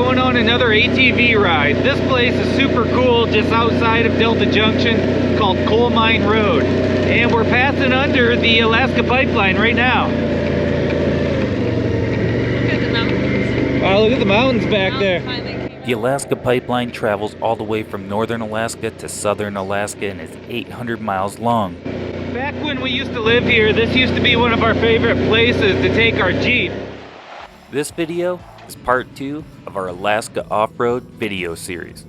going on another ATV ride. This place is super cool, just outside of Delta Junction, called Coal Mine Road. And we're passing under the Alaska pipeline right now. Look at the mountains. Wow, look at the mountains back there. The Alaska pipeline travels all the way from northern Alaska to southern Alaska and is 800 miles long. Back when we used to live here, this used to be one of our favorite places to take our Jeep. This video is part 2 of our Alaska off-road video series.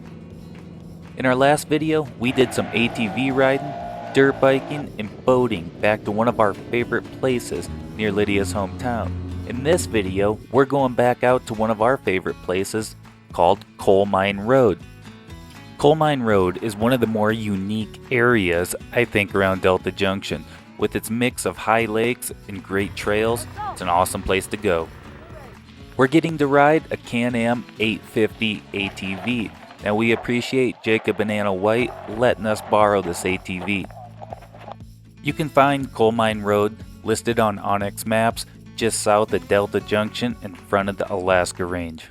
In our last video, we did some ATV riding, dirt biking, and boating back to one of our favorite places near Lydia's hometown. In this video, we're going back out to one of our favorite places called Coal Mine Road. Coal Mine Road is one of the more unique areas, I think, around Delta Junction. With its mix of high lakes and great trails, it's an awesome place to go. We're getting to ride a Can-Am 850 ATV. Now we appreciate Jacob and Anna White letting us borrow this ATV. You can find Coal Mine Road listed on Onyx Maps just south of Delta Junction in front of the Alaska Range.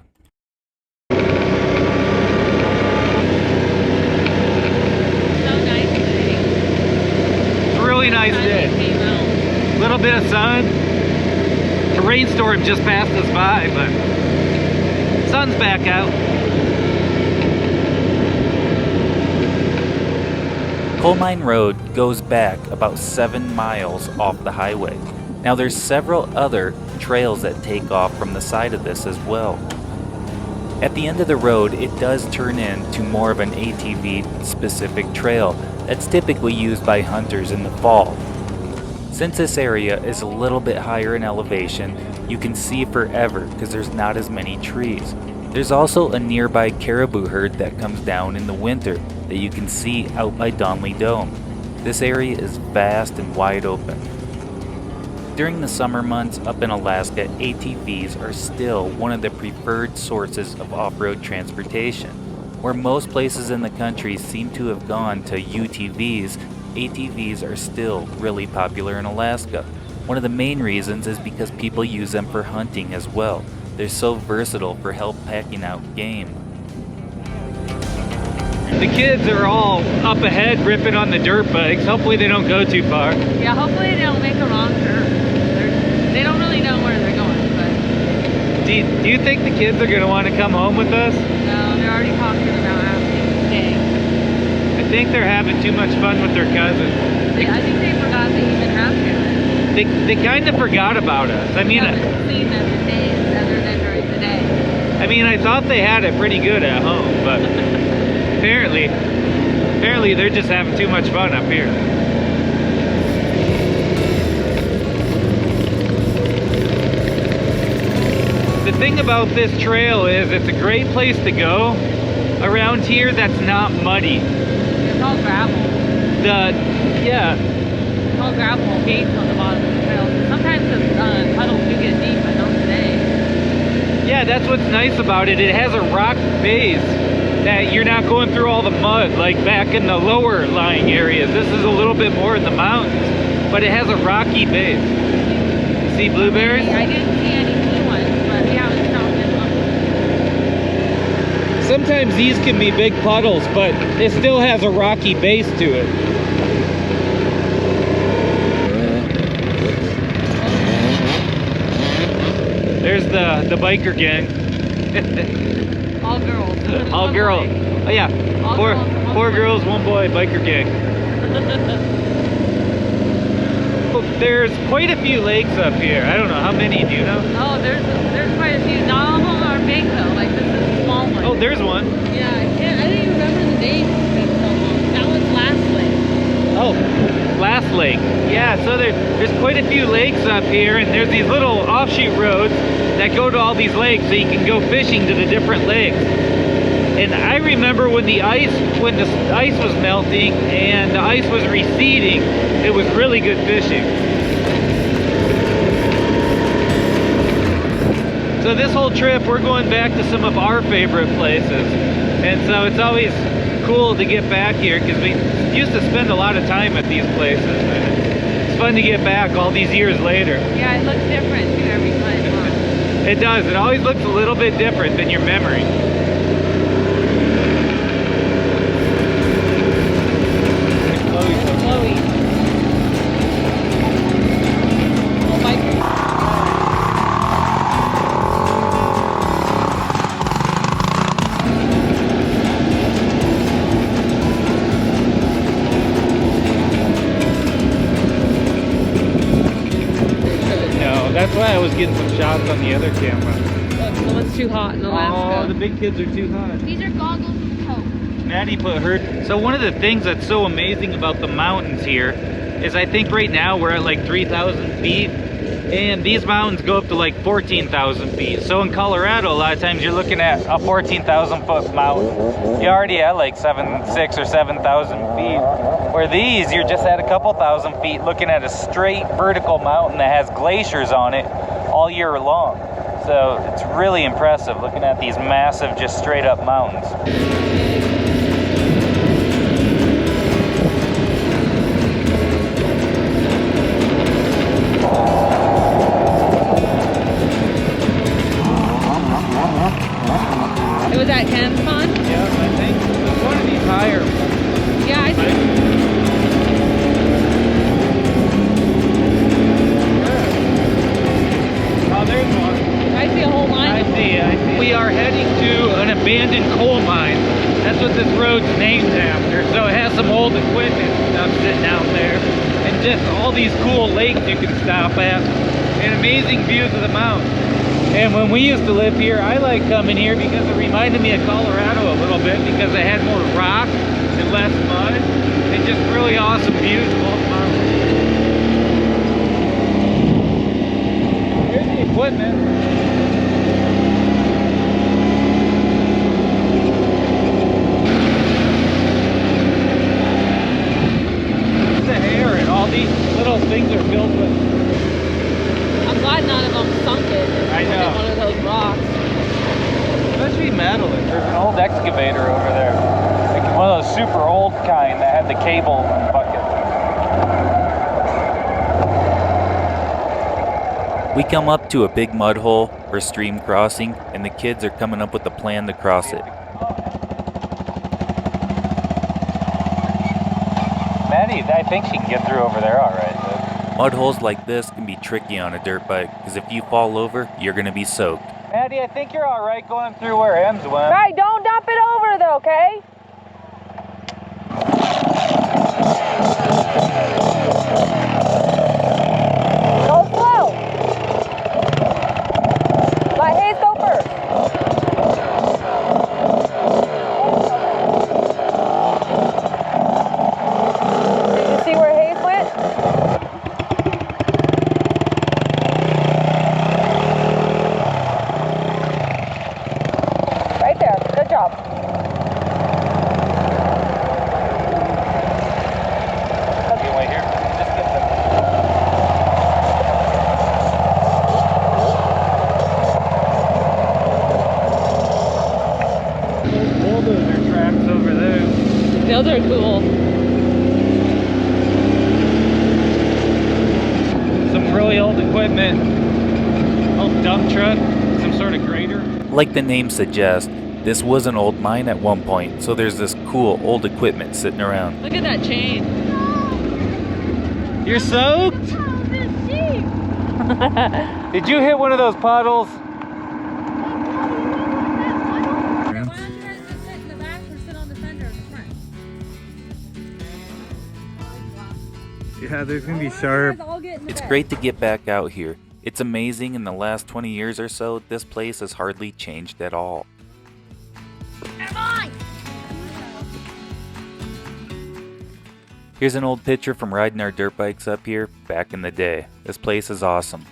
Really nice day. Little bit of sun. The rainstorm just passed us by, but sun's back out. Coal Mine Road goes back about 7 miles off the highway. Now there's several other trails that take off from the side of this as well. At the end of the road, it does turn into more of an ATV specific trail that's typically used by hunters in the fall. Since this area is a little bit higher in elevation, you can see forever because there's not as many trees. There's also a nearby caribou herd that comes down in the winter that you can see out by Donley Dome. This area is vast and wide open. During the summer months up in Alaska, ATVs are still one of the preferred sources of off-road transportation. Where most places in the country seem to have gone to UTVs, ATVs are still really popular in Alaska. One of the main reasons is because people use them for hunting as well. They're so versatile for help packing out game. The kids are all up ahead ripping on the dirt bikes. Hopefully they don't go too far. Yeah, hopefully they don't make a wrong turn. They don't really know where they're going, but... Do you think the kids are going to want to come home with us? No, they're already talking about asking to stay. I think they're having too much fun with their cousins. Yeah, I think they forgot they even have parents. They kind of forgot about us. I mean, I haven't seen them in days other than during the day. I mean, I thought they had it pretty good at home, but apparently they're just having too much fun up here. The thing about this trail is it's a great place to go around here that's not muddy. It's all gravel. It's all gravel gates on the bottom of the trail. Sometimes the puddles do get deep, but not today. Yeah, that's what's nice about it. It has a rock base that you're not going through all the mud like back in the lower lying areas. This is a little bit more in the mountains, but it has a rocky base. See blueberries? I didn't see any blue ones, but yeah, it's not good one. Sometimes these can be big puddles, but it still has a rocky base to it. There's the biker gang. All girls. All girls. Oh yeah. Four girls, one boy, biker gang. There's quite a few lakes up here. I don't know, how many do you know? Oh, there's quite a few. Not all of them are big though. Like this is a small one. Oh, there's one. Yeah, I didn't even remember the name. It's been so long. That one's Last Lake. Oh, Last Lake. Yeah, so there's quite a few lakes up here, and there's these little offshoot roads that go to all these lakes, so you can go fishing to the different lakes. And I remember when the ice was melting and the ice was receding, it was really good fishing. So this whole trip, we're going back to some of our favorite places. And so it's always cool to get back here because we used to spend a lot of time at these places. And it's fun to get back all these years later. Yeah, it looks different too every time. It does. It always looks a little bit different than your memory. Chloe. Oh my God. No, that's why I was getting some shots on the other camera. Look, the one's too hot in Alaska. Oh, the big kids are too hot. These are goggles and coat. Maddie put her. So one of the things that's so amazing about the mountains here is I think right now we're at like 3,000 feet. And these mountains go up to like 14,000 feet. So in Colorado, a lot of times you're looking at a 14,000 foot mountain. You're already at like 6,000 or 7,000 feet. Where these, you're just at a couple thousand feet looking at a straight vertical mountain that has glaciers on it all year long. So it's really impressive looking at these massive, just straight up mountains. It was at Ken's Pond? Yeah, I think it's one of these higher. Yeah, I see. Oh, there's one. I see a whole line. I see. We are heading to an abandoned coal mine. That's what this road's named after. So it has some old equipment and stuff sitting out there. And just all these cool lakes you can stop at. And amazing views of the mountains. And when we used to live here, I like coming here because it reminded me of Colorado a little bit because it had more rock and less mud. And just really awesome views of all the mountains. Here's the equipment. These little things are filled with. I'm glad none of them sunk it. I know. One of those rocks. Must be metal. There's an old excavator over there. Like one of those super old kind that had the cable bucket. We come up to a big mud hole or stream crossing, and the kids are coming up with a plan to cross it. Maddie, I think she can get through over there all right. Mud holes like this can be tricky on a dirt bike, because if you fall over, you're going to be soaked. Maddie, I think you're all right going through where Ems went. Right, don't dump it over though, okay? Go slow. Let Hayes go first. Did you see where Hayes went? Right there. Good job. Okay, wait here. Just get them. Bulldozer tracks over there. Those are cool. Some really old equipment. Old dump truck. Some sort of grader. Like the name suggests, this was an old mine at one point, so there's this cool old equipment sitting around. Look at that chain. You're soaked? Oh, the sheep. Did you hit one of those puddles? Why don't you guys just sit in the back or sit on the fender in the front? Yeah, there's gonna be sharp. It's great to get back out here. It's amazing in the last 20 years or so, this place has hardly changed at all. Here's an old picture from riding our dirt bikes up here back in the day. This place is awesome.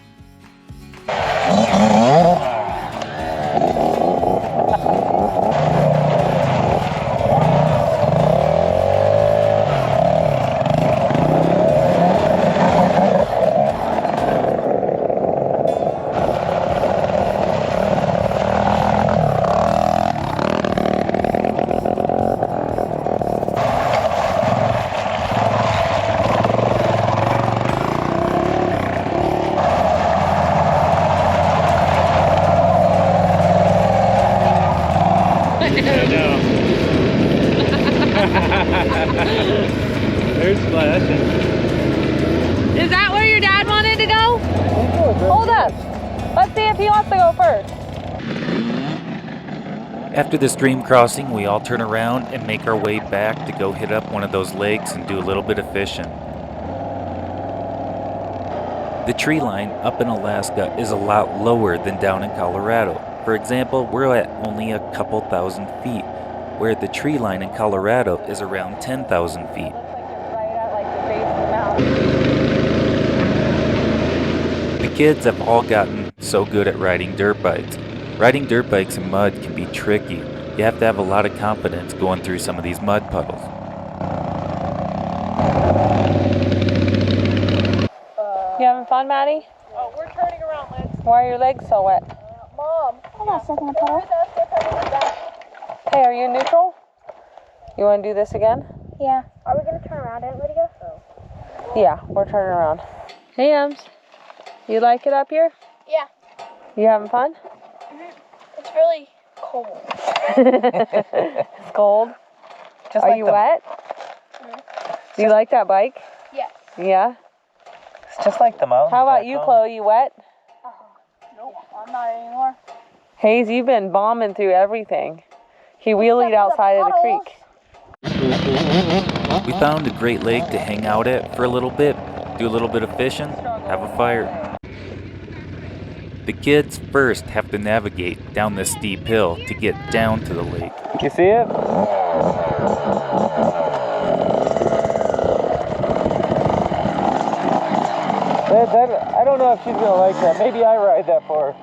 Hold up. Let's see if he wants to go first. After the stream crossing, we all turn around and make our way back to go hit up one of those lakes and do a little bit of fishing. The tree line up in Alaska is a lot lower than down in Colorado. For example, we're at only a couple thousand feet, where the tree line in Colorado is around 10,000 feet. The kids have all gotten so good at riding dirt bikes. Riding dirt bikes in mud can be tricky. You have to have a lot of confidence going through some of these mud puddles. You having fun, Maddie? Oh, we're turning around, Liz. Why are your legs so wet? Mom. I'm not stuck in the puddle. Hey, are you in neutral? You want to do this again? Yeah. Are we going to turn around? Didn't we go? Yeah, we're turning around. Hey, Ems. You like it up here? Yeah. You having fun? It's really cold. It's cold. Just Are like you wet? Do you like that bike? Yes. Yeah. It's just like the mountains. How about back you, home. Chloe? You wet? Nope. I'm not anymore. Hayes, you've been bombing through everything. He wheelied outside of the creek. We found a great lake to hang out at for a little bit, do a little bit of fishing, have a fire. The kids first have to navigate down this steep hill to get down to the lake. You see it? I don't know if she's gonna like that. Maybe I ride that for her.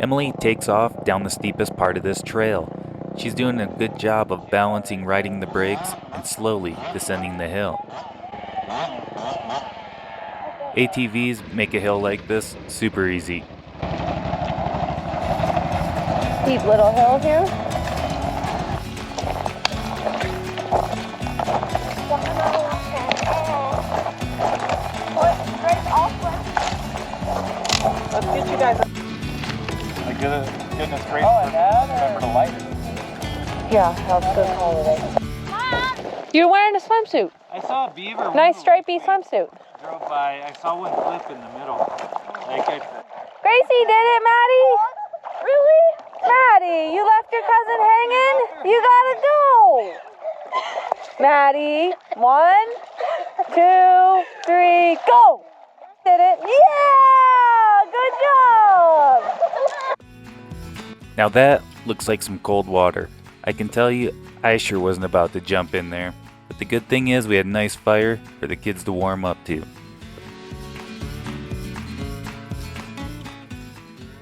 Emily takes off down the steepest part of this trail. She's doing a good job of balancing riding the brakes and slowly descending the hill. ATVs make a hill like this super easy. Steep little hill here. Let's get you guys. Like goodness gracious! Remember to light it. Yeah, that's good call today. You're wearing a swimsuit. I saw a beaver. Nice stripy swimsuit. Drove by. I saw one flip in the middle. Gracie did it, Maddie. Really? Maddie, you left your cousin hanging? You gotta go. Maddie, 1, 2, 3, go. Did it. Yeah, good job. Now that looks like some cold water. I can tell you, I sure wasn't about to jump in there. But the good thing is we had a nice fire for the kids to warm up to.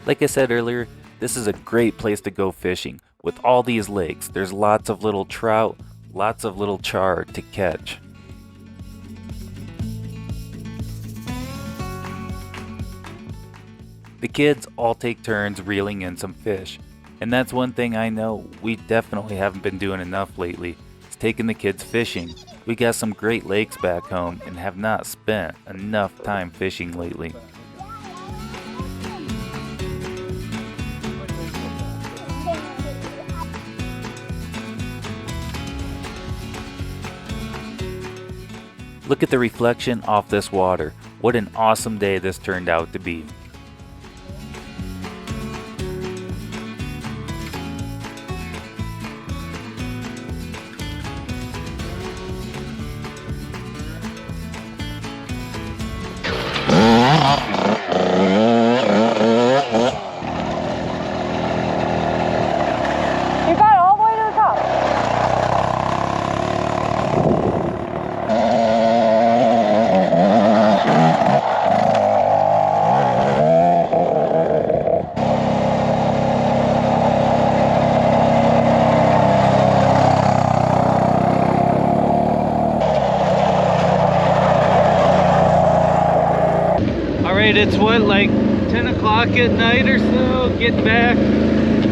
Like I said earlier, this is a great place to go fishing. With all these lakes, there's lots of little trout, lots of little char to catch. The kids all take turns reeling in some fish. And that's one thing I know we definitely haven't been doing enough lately. It's taking the kids fishing. We got some great lakes back home and have not spent enough time fishing lately. Look at the reflection off this water. What an awesome day this turned out to be. You got it all the way to the top. Alright, it's what, like 10 o'clock at night or so, getting back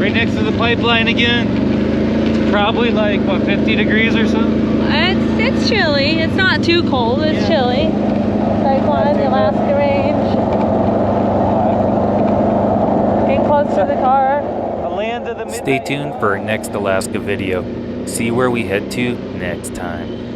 right next to the pipeline again. It's probably like, what, 50 degrees or so? It's chilly. It's not too cold. It's chilly. Pipeline, the Alaska Range. Getting close to the car. The land of the Stay tuned for our next Alaska video. See where we head to next time.